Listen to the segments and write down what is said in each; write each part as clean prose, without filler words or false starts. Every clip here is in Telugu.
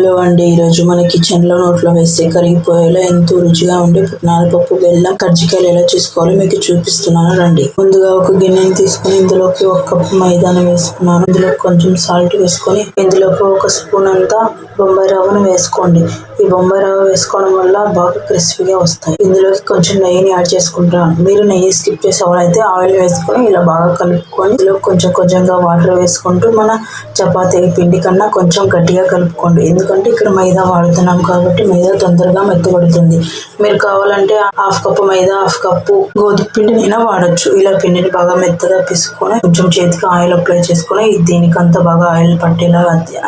హలో అండి, ఈరోజు మన కిచెన్లో నోట్లో వేస్తే కరిగిపోయేలా ఎంతో రుచిగా ఉండే పుట్నాల పప్పు, బెల్లం కజ్జికాయలు ఎలా చేసుకోవాలో మీకు చూపిస్తున్నాను రండి. ముందుగా ఒక గిన్నెని తీసుకుని ఇందులోకి 1 కప్పు మైదాను వేసుకున్నాను. ఇందులో కొంచెం సాల్ట్ వేసుకొని ఇందులోకి 1 స్పూన్ అంతా బొంబాయి రవ్వను వేసుకోండి. ఈ బొంబాయి రవ్వ వేసుకోవడం వల్ల బాగా క్రిస్పీగా వస్తాయి. ఇందులోకి కొంచెం నెయ్యిని యాడ్ చేసుకుంటాను. మీరు నెయ్యి స్కిప్ చేసే వాళ్ళైతే ఆయిల్ వేసుకొని ఇలా బాగా కలుపుకొని ఇందులో కొంచెంగా వాటర్ వేసుకుంటూ మన చపాతీ పిండి కన్నా కొంచెం గట్టిగా కలుపుకోండి. ఎందుకంటే ఇక్కడ మైదా వాడుతున్నాం కాబట్టి మైదా తొందరగా మెత్తబడుతుంది. మీరు కావాలంటే 1/2 కప్పు మైదా, 1/2 కప్పు గోధుమ పిండినైనా వాడచ్చు. ఇలా పిండిని బాగా మెత్తగా తీసుకొని కొంచెం చేతికి ఆయిల్ అప్లై చేసుకొని దీనికంతా బాగా ఆయిల్ పట్టేలా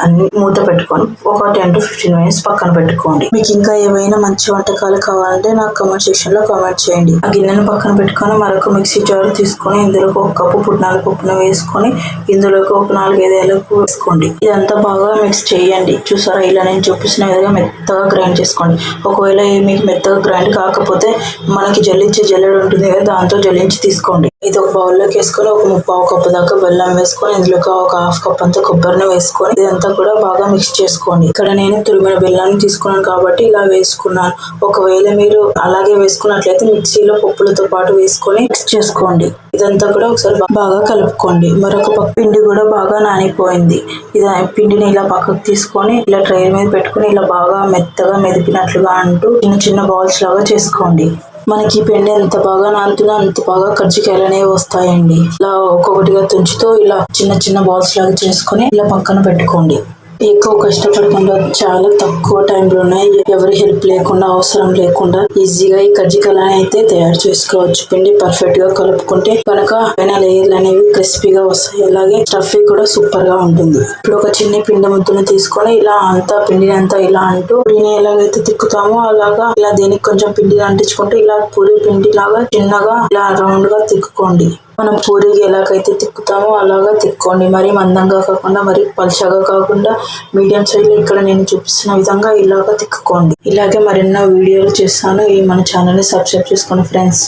అన్ని మూత పెట్టుకొని ఒక 10 to 15 minutes పక్కన పెట్టుకోండి. మీకు ఇంకా ఏవైనా మంచి వంటకాలు కావాలంటే నాకు కామెంట్ సెక్షన్ లో కామెంట్ చేయండి. ఆ గిన్నెను పక్కన పెట్టుకొని మరొక మిక్సీ జార్ తీసుకొని ఇందులోకి 1 కప్పు పుట్నాల పప్పును వేసుకొని ఇందులోకి ఒక 4-5 ఏలకులు వేసుకోండి. ఇదంతా బాగా మిక్స్ చేయండి. చూసారా, ఇలా నేను చూపిస్తున్న విధంగా మెత్తగా గ్రైండ్ చేసుకోండి. ఒకవేళ మీకు మెత్తగా గ్రైండ్ కాకపోతే మనకి జల్లించే జల్లెడ ఉంటుంది కదా, దాంతో జల్లించి తీసుకోండి. ఇది ఒక బౌల్లోకి వేసుకొని ఒక 3/4 కప్పు దాకా బెల్లం వేసుకొని ఇందులోకి ఒక 1/2 కప్ అంతా కొబ్బరిని వేసుకొని ఇదంతా కూడా బాగా మిక్స్ చేసుకోండి. ఇక్కడ నేను తురిమిన బెల్లాన్ని తీసుకున్నాను కాబట్టి ఇలా వేసుకున్నాను. ఒకవేళ మీరు అలాగే వేసుకున్నట్లయితే మిక్సీలో పప్పులతో పాటు వేసుకొని మిక్స్ చేసుకోండి. ఇదంతా కూడా ఒకసారి బాగా కలుపుకోండి. మరొక పక్క పిండి కూడా బాగా నానిపోయింది. ఇది పిండిని ఇలా పక్కకు తీసుకొని ఇలా ట్రై మీద పెట్టుకుని ఇలా బాగా మెత్తగా మెదిపినట్లుగా అంటూ చిన్న బాల్స్ లాగా చేసుకోండి. మనకి పిండి ఎంత బాగా నానుతుందో అంత బాగా కజ్జికాయలు అనేవి వస్తాయండి. ఇలా ఒక్కొక్కటిగా తుంచుతో ఇలా చిన్న బాల్స్ లాగా చేసుకొని ఇలా పక్కన పెట్టుకోండి. ఎక్కువ కష్టపడకుండా చాలా తక్కువ టైంలోనే ఎవరి హెల్ప్ లేకుండా అవసరం లేకుండా ఈజీగా ఈ కజ్జికాయలు అయితే తయారు చేసుకోవచ్చు. పిండి పర్ఫెక్ట్ గా కలుపుకుంటే కనుక పైన లేయర్లు అనేవి క్రిస్పీగా వస్తాయి. అలాగే స్టఫీ కూడా సూపర్ గా ఉంటుంది. ఇప్పుడు ఒక చిన్న పిండి ముద్దను తీసుకొని ఇలా అంతా పిండిని అంతా ఇలా అంటూ పిండిని ఎలాగైతే తిక్కుతామో అలాగా ఇలా దీనికి కొంచెం పిండిని అంటించుకుంటే ఇలా పూరి పిండి లాగా చిన్నగా ఇలా రౌండ్ గా తిక్కుకోండి. మనం పూరికి ఎలాగైతే తిక్కుతామో అలాగా తిక్కోండి. మరీ మందంగా కాకుండా మరీ పలుచగా కాకుండా మీడియం సైజులో ఇక్కడ నేను చూపిస్తున్న విధంగా ఇలాగా తిక్కుకోండి. ఇలాగే మరెన్నో వీడియోలు చేస్తాను. ఈ మన ఛానల్ని సబ్స్క్రైబ్ చేసుకోండి ఫ్రెండ్స్.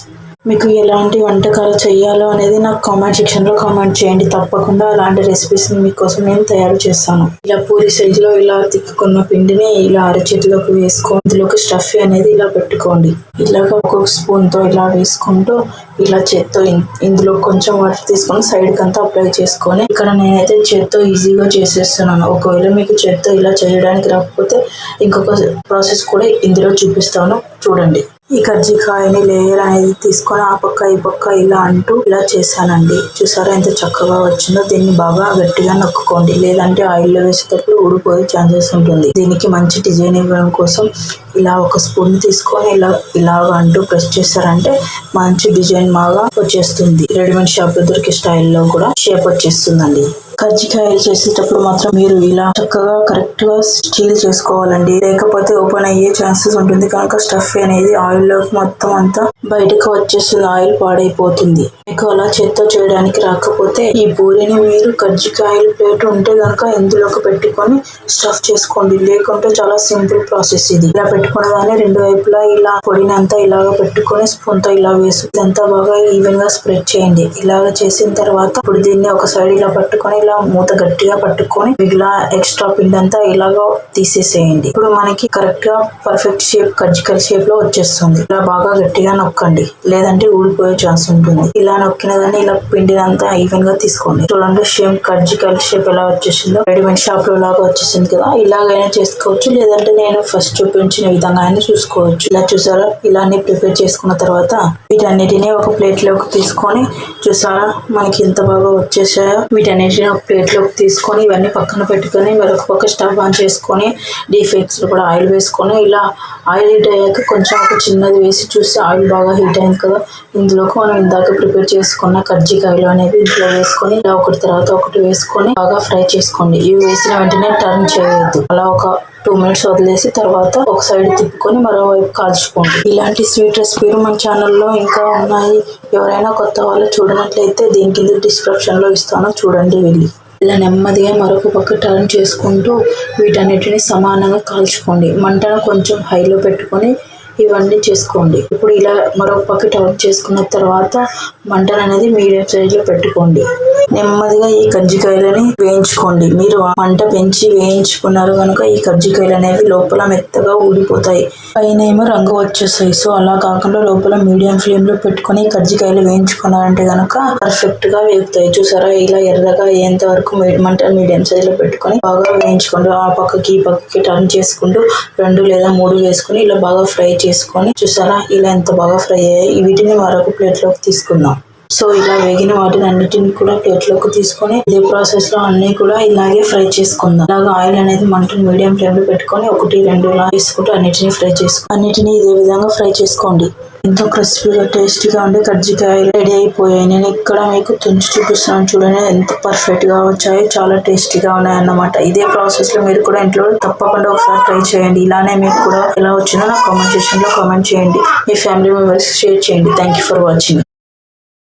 మీకు ఎలాంటి వంటకాలు చేయాలో అనేది నాకు కామెంట్ సెక్షన్ లో కామెంట్ చేయండి. తప్పకుండా అలాంటి రెసిపీస్ మీకోసం నేను తయారు చేస్తాను. ఇలా పూరి సైజులో ఇలా తిక్కుకున్న పిండిని ఇలా అరచేతిలోకి వేసుకొని ఇందులోకి స్టఫీ అనేది ఇలా పెట్టుకోండి. ఇలాగ ఒక్కొక్క స్పూన్ తో ఇలా వేసుకుంటూ ఇలా చేత్తో ఇందులో కొంచెం వాటర్ తీసుకొని సైడ్ కంతా అప్లై చేసుకొని ఇక్కడ నేనైతే చేత్తో ఈజీగా చేసేస్తున్నాను. ఒకవేళ మీకు చేత్తో ఇలా చేయడానికి రాకపోతే ఇంకొక ప్రాసెస్ కూడా ఇందులో చూపిస్తాను, చూడండి. ఈ కజ్జికాయని లేయర్ అనేది తీసుకొని ఆ పక్క ఈ పక్క ఇలా అంటూ ఇలా చేశానండి. చూసారా ఎంత చక్కగా వచ్చిందో. దీన్ని బాగా గట్టిగా నొక్కుకోండి, లేదంటే ఆయిల్లో వేసేటప్పుడు ఊడిపోయే ఛాన్సెస్ ఉంటుంది. దీనికి మంచి డిజైన్ ఇవ్వడం కోసం ఇలా 1 స్పూన్ తీసుకొని ఇలాగ అంటూ ప్రెస్ చేశారంటే మంచి డిజైన్ బాగా వచ్చేస్తుంది. రెడీమేడ్ షాప్ లో దొరికే స్టైల్లో కూడా షేప్ వచ్చేస్తుందండి. కజ్జికాయలు చేసేటప్పుడు మాత్రం మీరు ఇలా చక్కగా కరెక్ట్ గా స్టీల్ చేసుకోవాలండి, లేకపోతే ఓపెన్ అయ్యే ఛాన్సెస్ ఉంటుంది. కనుక స్టఫ్ అనేది ఆయిల్ లోకి మొత్తం అంతా బయటకు వచ్చేస్తుంది, ఆయిల్ పాడైపోతుంది. మీకు అలా చేత్తో చేయడానికి రాకపోతే ఈ పూరిని మీరు కజ్జికాయలు ప్లేట్ ఉంటే కనుక ఇందులోకి పెట్టుకొని స్టఫ్ చేసుకోండి. లేకుంటే చాలా సింపుల్ ప్రాసెస్ ఇది. ఇలా పెట్టుకున్నదాన్ని 2 వైపులా ఇలా పొడిని అంతా ఇలాగ పెట్టుకొని స్పూన్ తో ఇలా వేసి ఇదంతా బాగా ఈవెన్ గా స్ప్రెడ్ చేయండి. ఇలాగ చేసిన తర్వాత ఇప్పుడు దీన్ని ఒక సైడ్ ఇలా పట్టుకొని ఇలా మూత గట్టిగా పట్టుకొని మిగిలిన ఎక్స్ట్రా పిండి అంతా ఇలాగ తీసేసేయండి. ఇప్పుడు మనకి కరెక్ట్ గా పర్ఫెక్ట్ షేప్ కజ్జికాయ షేప్ లో వచ్చేస్తుంది. ఇలా బాగా గట్టిగా నొక్కండి, లేదంటే ఊడిపోయే ఛాన్స్ ఉంటుంది. ఇలా నొక్కిన దాన్ని ఇలా పిండిని అంతా ఈవెన్ గా తీసుకోండి. చూడండి షేప్ కజ్జికాయ షేప్ ఎలా వచ్చేసిందో. రెడీమేడ్ షాప్ లో లాగా వచ్చేసింది కదా. ఇలాగైనా చేసుకోవచ్చు, లేదంటే నేను ఫస్ట్ చూపించిన విధంగా అయినా చూసుకోవచ్చు. ఇలా చూసారా, ఇలా అన్ని ప్రిపేర్ చేసుకున్న తర్వాత వీటన్నిటిని ఒక ప్లేట్ లోకి తీసుకొని చూసారా మనకి ఎంత బాగా వచ్చేసాయో. వీటన్నిటిని ఒక ప్లేట్ లోకి తీసుకొని ఇవన్నీ పక్కన పెట్టుకొని మరొక పక్క స్టవ్ ఆన్ చేసుకొని డీప్ ఫ్రైస్ లో కూడా ఆయిల్ వేసుకొని ఇలా ఆయిల్ హీట్ అయ్యాక కొంచెం ఒక చిన్నది వేసి చూస్తే ఆయిల్ బాగా హీట్ అయింది కదా. ఇందులోకి మనం ఇందాక ప్రిపేర్ చేసుకున్న కజ్జికాయలు అనేవి ఇందులో వేసుకొని ఇలా ఒకటి తర్వాత ఒకటి వేసుకొని బాగా ఫ్రై చేసుకోండి. ఇవి వేసిన వెంటనే టర్న్ చేయొద్దు. అలా ఒక 2 minutes వదిలేసి తర్వాత ఒక సైడ్ తిప్పుకొని మరోవైపు కాల్చుకోండి. ఇలాంటి స్వీట్ రెసిపీలు మన ఛానల్లో ఇంకా ఉన్నాయి. ఎవరైనా కొత్త వాళ్ళు చూడనట్లయితే దీని కింద డిస్క్రిప్షన్ లో ఇస్తాను, చూడండి వెళ్ళి. ఇలా నెమ్మదిగా మరొక పక్క టర్న్ చేసుకుంటూ వీటన్నిటిని సమానంగా కాల్చుకోండి. మంటను కొంచెం హైలో పెట్టుకొని ఇవన్నీ చేసుకోండి. ఇప్పుడు ఇలా మరొక పక్క టర్న్ చేసుకున్న తర్వాత మంటను అనేది మీడియం సైజులో పెట్టుకోండి. నెమ్మదిగా ఈ కజ్జికాయలని వేయించుకోండి. మీరు మంట పెంచి వేయించుకున్నారు కనుక ఈ కజ్జికాయలు అనేవి లోపల మెత్తగా ఊడిపోతాయి, పైన ఏమో రంగు వచ్చేస్తాయి. సో అలా కాకుండా లోపల మీడియం ఫ్లేమ్ లో పెట్టుకుని కజ్జికాయలు వేయించుకున్నారంటే గనక పర్ఫెక్ట్ గా వేగుతాయి. చూసారా, ఇలా ఎర్రగా అయ్యేంత వరకు మంట మీడియం సైజ్ లో పెట్టుకొని బాగా వేయించుకోండి. ఆ పక్కకి ఈ పక్కకి టర్న్ చేసుకుంటూ 2 లేదా 3 వేసుకుని ఇలా బాగా ఫ్రై చేసుకొని, చూసారా ఇలా ఎంత బాగా ఫ్రై అయ్యాయి. వీటిని మరొక ప్లేట్ లోకి తీసుకుందాం. సో ఇలా వేగిన వాటిని అన్నిటిని కూడా ప్లేట్ లోకి తీసుకొని ఇదే ప్రాసెస్ లో అన్ని కూడా ఇలాగే ఫ్రై చేసుకుందాం. ఇలాగా ఆయిల్ అనేది మంటను మీడియం ఫ్లేమ్ లో పెట్టుకొని 1, 2 ఇలా వేసుకుంటూ అన్నిటిని ఫ్రై చేసుకోండి. అన్నిటిని ఇదే విధంగా ఫ్రై చేసుకోండి. ఎంతో క్రిస్పీగా టేస్టీగా ఉండే కజ్జికాయలు రెడీ అయిపోయాయి. నేను ఇక్కడ మీకు తుంచి చూపిస్తున్నాను, చూడండి ఎంత పర్ఫెక్ట్ గా వచ్చాయో, చాలా టేస్టీగా ఉన్నాయి అన్నమాట. ఇదే ప్రాసెస్ లో మీరు కూడా ఇంట్లో తప్పకుండా ఒకసారి ట్రై చేయండి. ఇలానే మీకు కూడా ఎలా వచ్చిందో నాకు కామెంట్ సెక్షన్ లో కామెంట్ చేయండి. మీ ఫ్యామిలీ మెంబర్స్ షేర్ చేయండి. Thank you for watching.